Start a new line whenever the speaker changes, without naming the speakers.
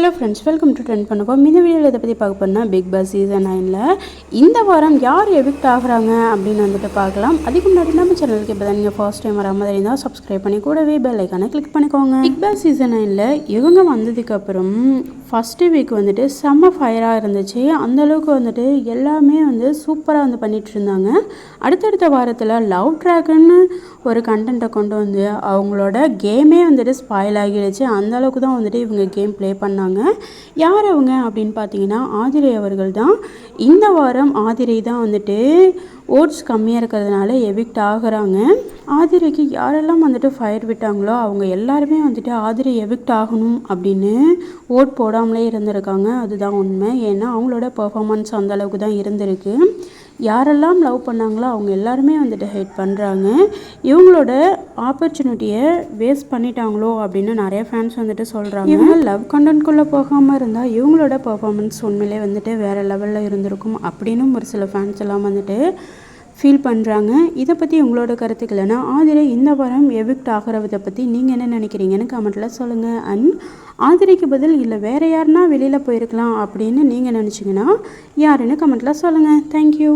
Hello friends, welcome to trend பண்ணுவோம். இந்த வீடியோவில் இதை பற்றி பார்க்க போனால் பிக் பாஸ் சீசன் 9 இந்த வாரம் யார் எவிக்ட் ஆகுறாங்க அப்படின்னு வந்துட்டு பார்க்கலாம். அதுக்கு முன்னாடி நம்ம சேனலுக்கு இப்போ தான் நீங்கள் ஃபர்ஸ்ட் டைம் வர மாதிரி இருந்தால் சப்ஸ்கிரைப் பண்ணி கூடவே பெல் ஐக்கானை கிளிக் பண்ணிக்கோங்க. பிக் பாஸ் சீசன் 9 இவங்க வந்ததுக்கப்புறம் ஃபஸ்ட்டு வீக் வந்துட்டு செம்ம ஃபயராக இருந்துச்சு. அந்தளவுக்கு வந்துட்டு எல்லாமே வந்து சூப்பராக வந்து பண்ணிகிட்டு இருந்தாங்க. அடுத்தடுத்த வாரத்தில் லவ் ட்ராக்னு ஒரு கண்டென்ட்டை கொண்டு வந்து அவங்களோட கேமே வந்துட்டு ஸ்பாயில் ஆகிடுச்சு. அந்தளவுக்கு தான் வந்துட்டு இவங்க கேம் ப்ளே பண்ணாங்க. யார் அவங்க அப்படின்னு பார்த்தீங்கன்னா ஆதிரை அவர்கள் தான். இந்த வாரம் ஆதிரை தான் வந்துட்டு ஓட்ஸ் கம்மியாக இருக்கிறதுனால எவிக்ட் ஆகுறாங்க. ஆதிரைக்கு யாரெல்லாம் வந்துட்டு ஃபயர் விட்டாங்களோ அவங்க எல்லாருமே வந்துட்டு ஆதிரை எவிக்ட் ஆகணும் அப்படின்னு ஓட் போடாமலே இருந்திருக்காங்க. அதுதான் உண்மை. ஏன்னா அவங்களோட பெர்ஃபார்மன்ஸ் அந்தளவுக்கு தான் இருந்திருக்கு. யாரெல்லாம் லவ் பண்ணாங்களோ அவங்க எல்லாருமே வந்துட்டு ஹேட் பண்ணுறாங்க. இவங்களோட ஆப்பர்ச்சுனிட்டியை வேஸ்ட் பண்ணிட்டாங்களோ அப்படின்னு நிறைய ஃபேன்ஸ் வந்துட்டு சொல்கிறாங்க. இவங்க லவ் கண்டென்ட்குள்ளே போகாமல் இருந்தால் இவங்களோட பெர்ஃபார்மன்ஸ் உண்மையிலே வந்துட்டு வேறு லெவலில் இருந்திருக்கும் அப்படின்னு ஒரு சில ஃபேன்ஸ் எல்லாம் வந்துட்டு ஃபீல் பண்ணுறாங்க. இதை பற்றி உங்களோட கருத்துக்களைனா ஆதிரை இந்த வாரம் எவிக்ட் ஆகிறத பற்றி நீங்கள் என்ன நினைக்கிறீங்கன்னு கமெண்ட்டில் சொல்லுங்கள். அண்ட் ஆதிரைக்கு பதில் இல்லை வேறு யாருன்னா வெளியில் போயிருக்கலாம் அப்படின்னு நீங்கள் நினச்சிங்கன்னா யாருன்னு கமெண்ட்டில் சொல்லுங்கள். தேங்க்யூ.